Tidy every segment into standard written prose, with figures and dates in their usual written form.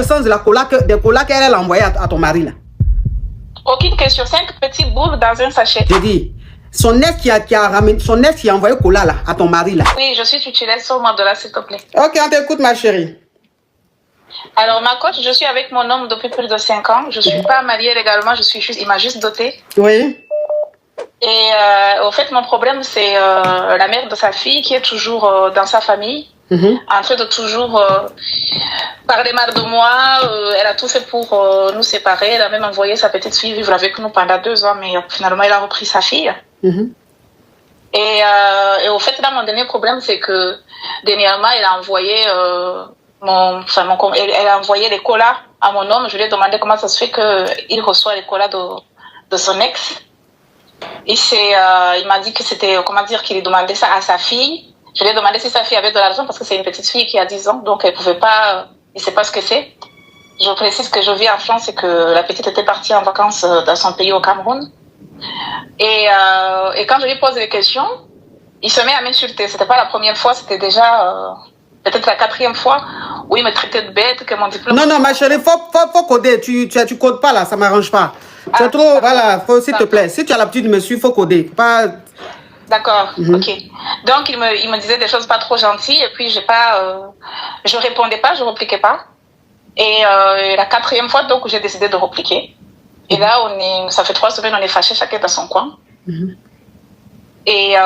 le sens de la cola des colas qu'elle a envoyé à ton mari, là? Aucune question. 5 petits boules dans un sachet. Je dis, son ex qui a envoyé cola, là, à ton mari, là. Oui, je suis titulaire sur moi de là, s'il te plaît. Ok, on t'écoute, ma chérie. Alors, ma coach, je suis avec mon homme depuis plus de 5 ans. Je ne suis pas mariée légalement, il m'a juste dotée. Oui. Et au fait, mon problème, c'est la mère de sa fille qui est toujours dans sa famille, en train de toujours parler mal de moi. Elle a tout fait pour nous séparer. Elle a même envoyé sa petite fille vivre avec nous pendant 2 ans, mais finalement, elle a repris sa fille. Et au fait, là, mon dernier problème, c'est que dernièrement, elle a envoyé elle a envoyé les colas à mon homme. Je lui ai demandé comment ça se fait qu'il reçoit les colas de son ex. Et il m'a dit que c'était, qu'il demandait ça à sa fille. Je lui ai demandé si sa fille avait de l'argent parce que c'est une petite fille qui a 10 ans, donc elle pouvait pas, il sait pas ce que c'est. Je précise que je vis en France et que la petite était partie en vacances dans son pays au Cameroun. Et quand je lui pose des questions, il se met à m'insulter. C'était pas la première fois, c'était déjà peut-être la 4e fois où il me traitait de bête, que mon diplôme... Non, ma chérie, faut coder. Tu codes pas là, ça m'arrange pas. C'est trop, voilà, s'il te plaît. Si tu as l'habitude de me suivre, faut coder. Pas... D'accord, ok. Donc, il me disait des choses pas trop gentilles et puis je répondais pas, je repliquais pas. Et la 4e fois, donc, j'ai décidé de repliquer. Et là, ça fait 3 semaines, on est fâchés chacun dans son coin. Et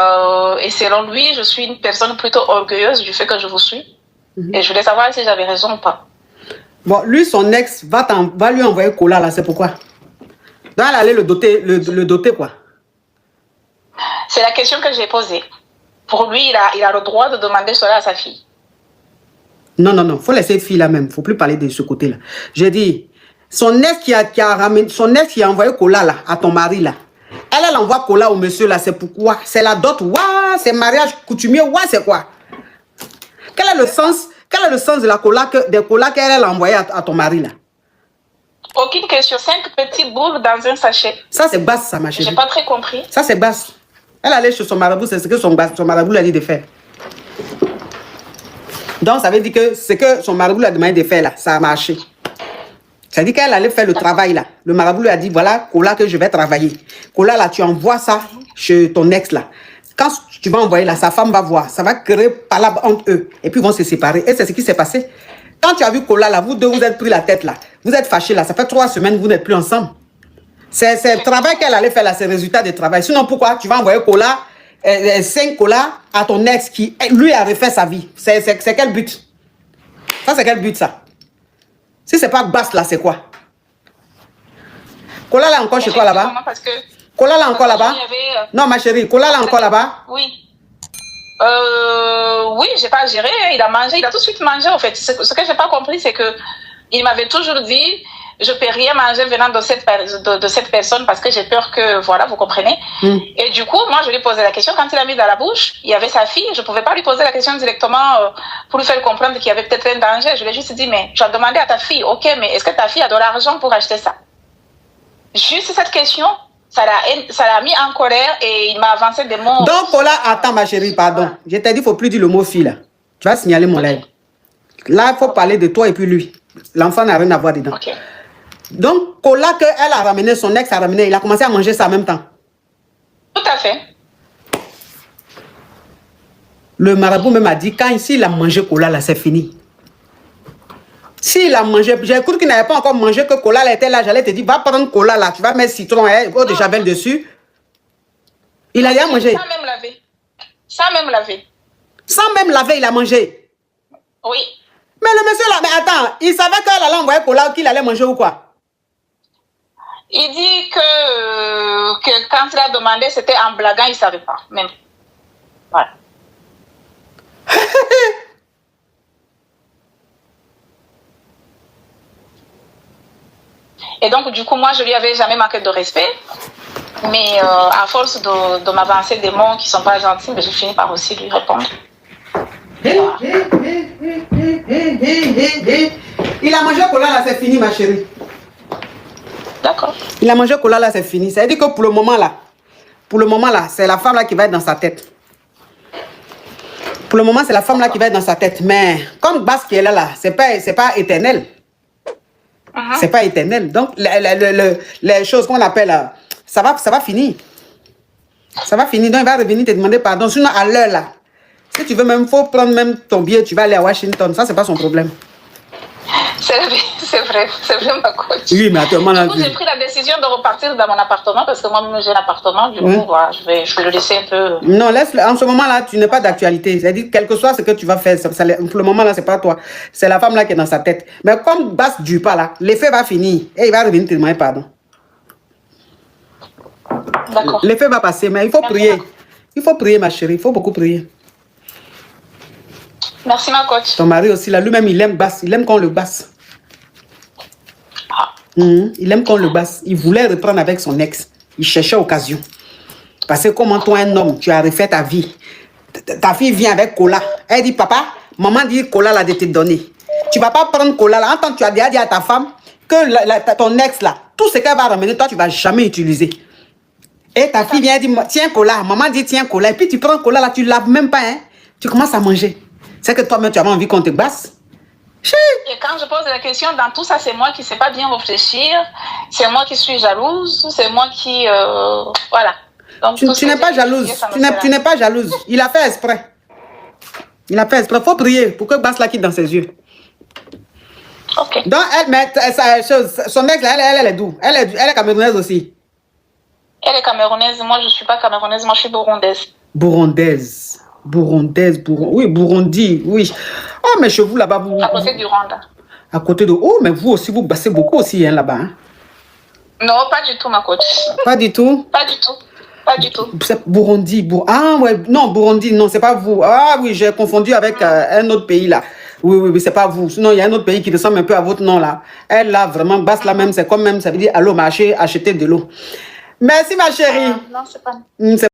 selon lui, je suis une personne plutôt orgueilleuse du fait que je vous suis. Et je voulais savoir si j'avais raison ou pas. Bon, lui, son ex va lui envoyer cola là, c'est pourquoi? Donc, elle allait le doter quoi? C'est la question que j'ai posée. Pour lui, il a le droit de demander cela à sa fille. Non, faut laisser fille là même. Faut plus parler de ce côté-là. J'ai dit, son ex qui a envoyé cola là à ton mari là. Elle envoie cola au monsieur là, c'est pourquoi? C'est la dot, ouah, c'est mariage coutumier, ouah, c'est quoi? Quel est le sens de la cola des colas qu'elle a envoyé à ton mari là? Aucune question. 5 petites boules dans un sachet. Ça c'est basse, ça, ma chérie. J'ai pas très compris. Ça c'est basse. Elle allait chez son marabout, c'est ce que son marabout lui a dit de faire. Donc ça veut dire que ce que son marabout lui a demandé de faire là, ça a marché. Ça veut dire qu'elle allait faire le travail là. Le marabout lui a dit, voilà, cola que je vais travailler. Cola là, tu envoies ça chez ton ex là. Quand tu vas envoyer là, sa femme va voir. Ça va créer palabre entre eux. Et puis ils vont se séparer. Et c'est ce qui s'est passé. Quand tu as vu Cola là, vous deux, vous êtes pris la tête là. Vous êtes fâchés là. Ça fait 3 semaines que vous n'êtes plus ensemble. C'est le travail qu'elle allait faire là, c'est le résultat du travail. Sinon, pourquoi tu vas envoyer Cola, 5 Cola à ton ex qui, lui, a refait sa vie? C'est quel but? Ça, c'est quel but ça? Si c'est pas basse là, c'est quoi? Cola là encore chez toi là-bas? Cola là encore là-bas? Non, ma chérie, Cola là encore là-bas? Oui. Oui, j'ai pas géré. Il a mangé, il a tout de suite mangé en fait. Ce que j'ai pas compris, c'est que il m'avait toujours dit, je peux rien manger venant de cette personne parce que j'ai peur que, voilà, vous comprenez. Et du coup, moi, je lui posais la question. Quand il a mis dans la bouche, il y avait sa fille. Je pouvais pas lui poser la question directement pour lui faire comprendre qu'il y avait peut-être un danger. Je lui ai juste dit, mais tu as demandé à ta fille, ok, mais est-ce que ta fille a de l'argent pour acheter ça? Juste cette question, ça l'a mis en colère et il m'a avancé des mots. Donc, Cola, attends, ma chérie, pardon. Voilà. Je t'ai dit, il ne faut plus dire le mot fille, là. Tu vas signaler mon live. Là, il faut parler de toi et puis lui. L'enfant n'a rien à voir dedans. Donc, Cola qu'elle a ramené, son ex a ramené, il a commencé à manger ça en même temps. Tout à fait. Le marabout même a dit, quand ici, il a mangé Cola, là, c'est fini. S'il a mangé, j'ai cru qu'il n'avait pas encore mangé, que Cola là, était là, j'allais te dire, va prendre Cola là, tu vas mettre citron et eau de javel dessus. Il a rien mangé. Sans même laver. Sans même laver. Sans même laver, il a mangé. Oui. Mais le monsieur là, mais attends, il savait qu'elle allait envoyer Cola, qu'il allait manger ou quoi? Il dit que quand il a demandé, c'était en blaguant, il ne savait pas. Même. Voilà. Et donc, du coup, moi, je lui avais jamais manqué de respect. Mais à force de m'avancer des mots qui ne sont pas gentils, j'ai fini par aussi lui répondre. Voilà. Il a mangé Cola là, c'est fini, ma chérie. D'accord. Il a mangé Cola là, c'est fini. Ça veut dire que pour le moment là, c'est la femme là qui va être dans sa tête. Pour le moment, c'est la femme là qui va être dans sa tête. Mais comme Basse qui est là, c'est pas éternel. C'est pas éternel. Donc, les choses qu'on appelle, ça va finir. Ça va finir. Donc, il va revenir te demander pardon. Sinon, à l'heure, là, si tu veux même, faut prendre même ton billet, tu vas aller à Washington. Ça, c'est pas son problème. C'est vrai, ma coach. Oui, mais actuellement, là... Du coup, j'ai pris la décision de repartir dans mon appartement parce que moi-même, j'ai un appartement. Du coup, voilà, je vais le laisser un peu... Non, laisse-le. En ce moment-là, tu n'es pas d'actualité. C'est-à-dire, quel que soit ce que tu vas faire, pour le moment, là, c'est pas toi. C'est la femme, là, qui est dans sa tête. Mais comme Basse dure pas, là, l'effet va finir. Et il va revenir te demander pardon. D'accord. L'effet va passer, mais il faut prier. Il faut prier, ma chérie. Il faut beaucoup prier. Merci, ma coach. Ton mari aussi, là, lui-même, il aime Basse. Il aime qu'on le basse. Il aime qu'on le basse. Il voulait reprendre avec son ex. Il cherchait occasion. Parce que comment toi, un homme, tu as refait ta vie. Ta fille vient avec cola. Elle dit, papa, maman dit cola là de te donner. Tu ne vas pas prendre cola là. En tant que tu as déjà dit à ta femme que ton ex là, tout ce qu'elle va ramener, toi, tu ne vas jamais utiliser. Et ta fille vient dire, tiens cola. Maman dit, tiens cola. Et puis tu prends cola là, tu ne laves même pas. Hein. Tu commences à manger. C'est que toi-même, tu as envie qu'on te basse. Et quand je pose la question, dans tout ça, c'est moi qui ne sais pas bien réfléchir. C'est moi qui suis jalouse. C'est moi qui... voilà. Donc, tu n'es pas jalouse. Tu n'es pas jalouse. Il a fait exprès. Il a fait exprès. Il faut prier pour que Basse la quitte dans ses yeux. Ok. Donc, son ex, elle est d'où? Elle est camerounaise aussi. Elle est camerounaise. Moi, je ne suis pas camerounaise. Moi, je suis burundaise. Burundaise. Oui, Burundi. Oui. Oh, mais chez vous là-bas, vous... À côté du Rwanda. À côté de... Oh, mais vous aussi, vous bassez beaucoup aussi hein, là-bas. Hein? Non, pas du tout, ma coach. Pas du tout? Pas du tout. Pas du tout. C'est Burundi. Ah, ouais. Non, Burundi, non, c'est pas vous. Ah, oui, j'ai confondu avec un autre pays là. Oui, c'est pas vous. Sinon, il y a un autre pays qui ressemble un peu à votre nom là. Elle là, vraiment, Basse là même, c'est comme même, ça veut dire allô, marché, acheter de l'eau. Merci, ma chérie. Non, c'est pas...